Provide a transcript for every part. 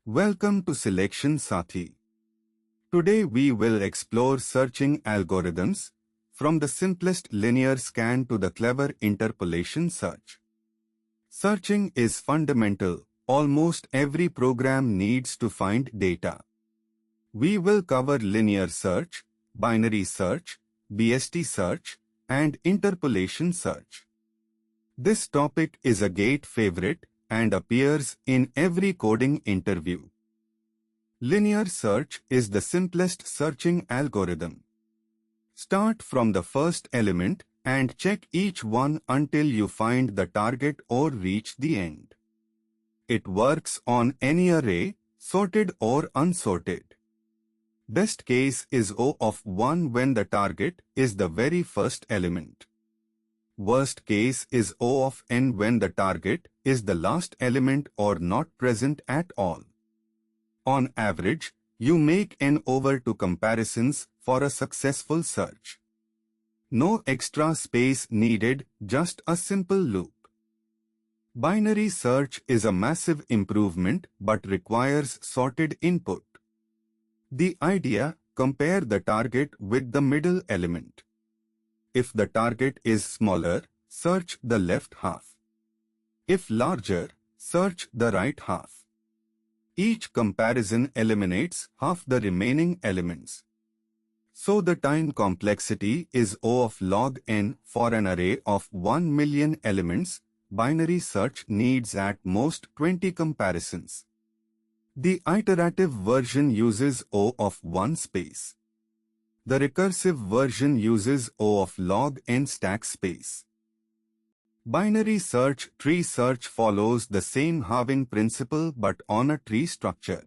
Welcome to Selection Sathi. Today we will explore searching algorithms, from the simplest linear scan to the clever interpolation search. Searching is fundamental. Almost every program needs to find data. We will cover linear search, binary search, BST search, and interpolation search. This topic is a gate favorite and appears in every coding interview. Linear search is the simplest searching algorithm. Start from the first element and check each one until you find the target or reach the end. It works on any array, sorted or unsorted. Best case is O of 1 when the target is the very first element. Worst case is O of n when the target is the last element or not present at all. On average, you make n over 2 comparisons for a successful search. No extra space needed, just a simple loop. Binary search is a massive improvement but requires sorted input. The idea: compare the target with the middle element. If the target is smaller, search the left half. If larger, search the right half. Each comparison eliminates half the remaining elements. So the time complexity is O of log n for an array of 1 million elements. Binary search needs at most 20 comparisons. The iterative version uses O of 1 space. The recursive version uses O of log n stack space. Binary search tree search follows the same halving principle but on a tree structure.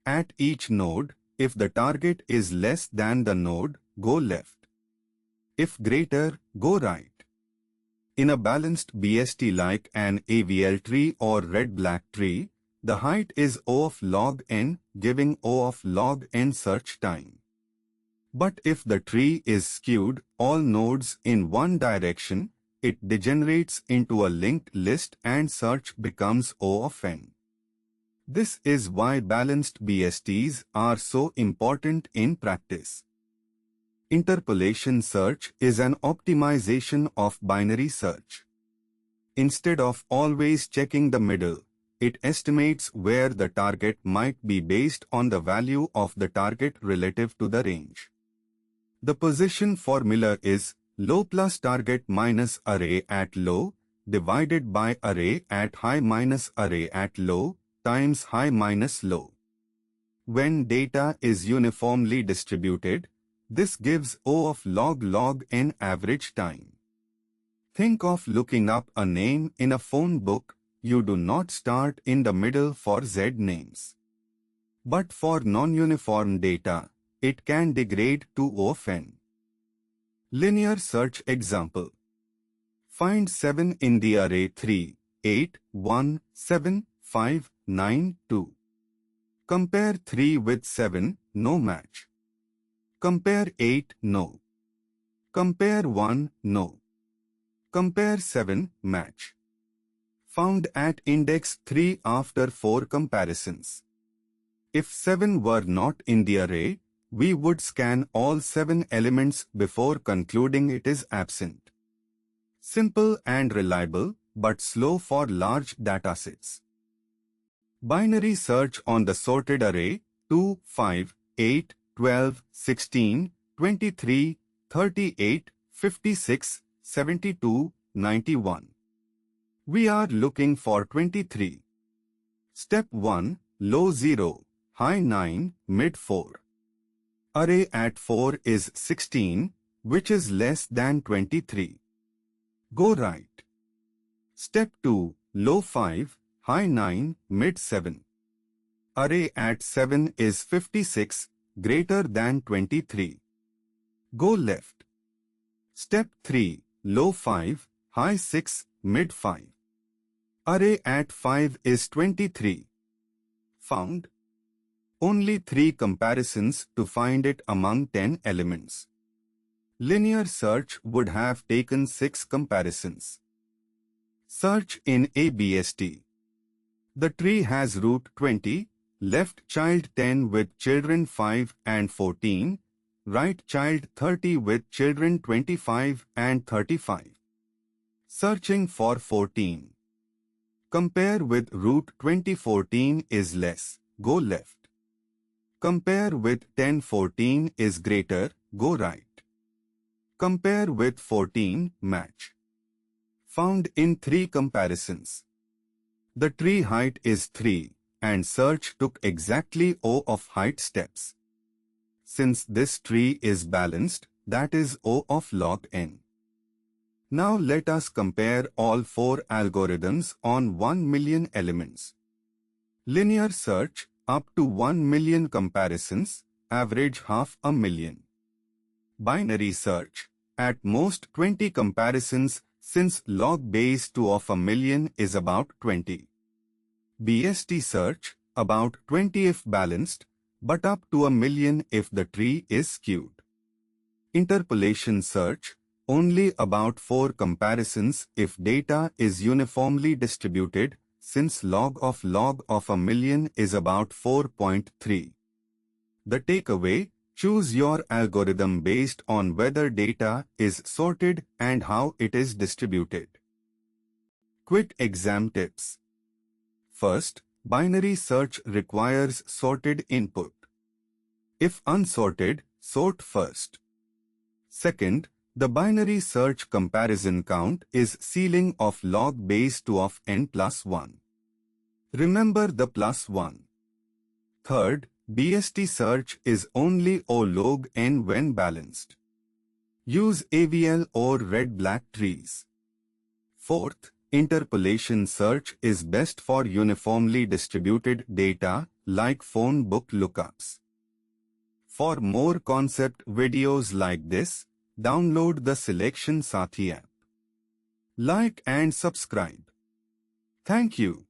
At each node, if the target is less than the node, go left. If greater, go right. In a balanced BST like an AVL tree or red-black tree, the height is O of log n, giving O of log n search time. But if the tree is skewed, all nodes in one direction, it degenerates into a linked list and search becomes O of n. This is why balanced BSTs are so important in practice. Interpolation search is an optimization of binary search. Instead of always checking the middle, it estimates where the target might be based on the value of the target relative to the range. The position formula is low plus target minus array at low divided by array at high minus array at low times high minus low. When data is uniformly distributed, this gives O of log n average time. Think of looking up a name in a phone book. You do not start in the middle for Z names. But for non-uniform data, it can degrade to O of n. Linear search example. Find 7 in the array 3, 8, 1, 7, 5, 9, 2. Compare 3 with 7, no match. Compare 8, no. Compare 1, no. Compare 7, match. Found at index 3 after 4 comparisons. If 7 were not in the array, we would scan all 7 elements before concluding it is absent. Simple and reliable, but slow for large datasets. Binary search on the sorted array 2, 5, 8, 12, 16, 23, 38, 56, 72, 91. We are looking for 23. Step 1, low 0, high 9, mid 4. Array at 4 is 16, which is less than 23. Go right. Step 2, low 5, high 9, mid 7. Array at 7 is 56, greater than 23. Go left. Step 3, low 5, high 6, mid 5. Array at 5 is 23. Found. Only 3 comparisons to find it among 10 elements. Linear search would have taken 6 comparisons. Search in a BST. The tree has root 20, left child 10 with children 5 and 14, right child 30 with children 25 and 35. Searching for 14. Compare with root 2014 is less, go left. Compare with 1014 is greater, go right. Compare with 14, match. Found in 3 comparisons. The tree height is 3, and search took exactly O of height steps. Since this tree is balanced, that is O of log n. Now let us compare all 4 algorithms on 1 million elements. Linear search, up to 1 million comparisons, average 500,000. Binary search, at most 20 comparisons, since log base 2 of a million is about 20. BST search, about 20 if balanced, but up to a million if the tree is skewed. Interpolation search, only about 4 comparisons if data is uniformly distributed, since log of a million is about 4.3. The takeaway, choose your algorithm based on whether data is sorted and how it is distributed. Quick exam tips. First, binary search requires sorted input. If unsorted, sort first. Second, the binary search comparison count is ceiling of log base 2 of n plus 1. Remember the plus 1. Third, BST search is only O log n when balanced. Use AVL or red-black trees. Fourth, interpolation search is best for uniformly distributed data like phone book lookups. For more concept videos like this, download the Selection Sathi app. Like and subscribe. Thank you.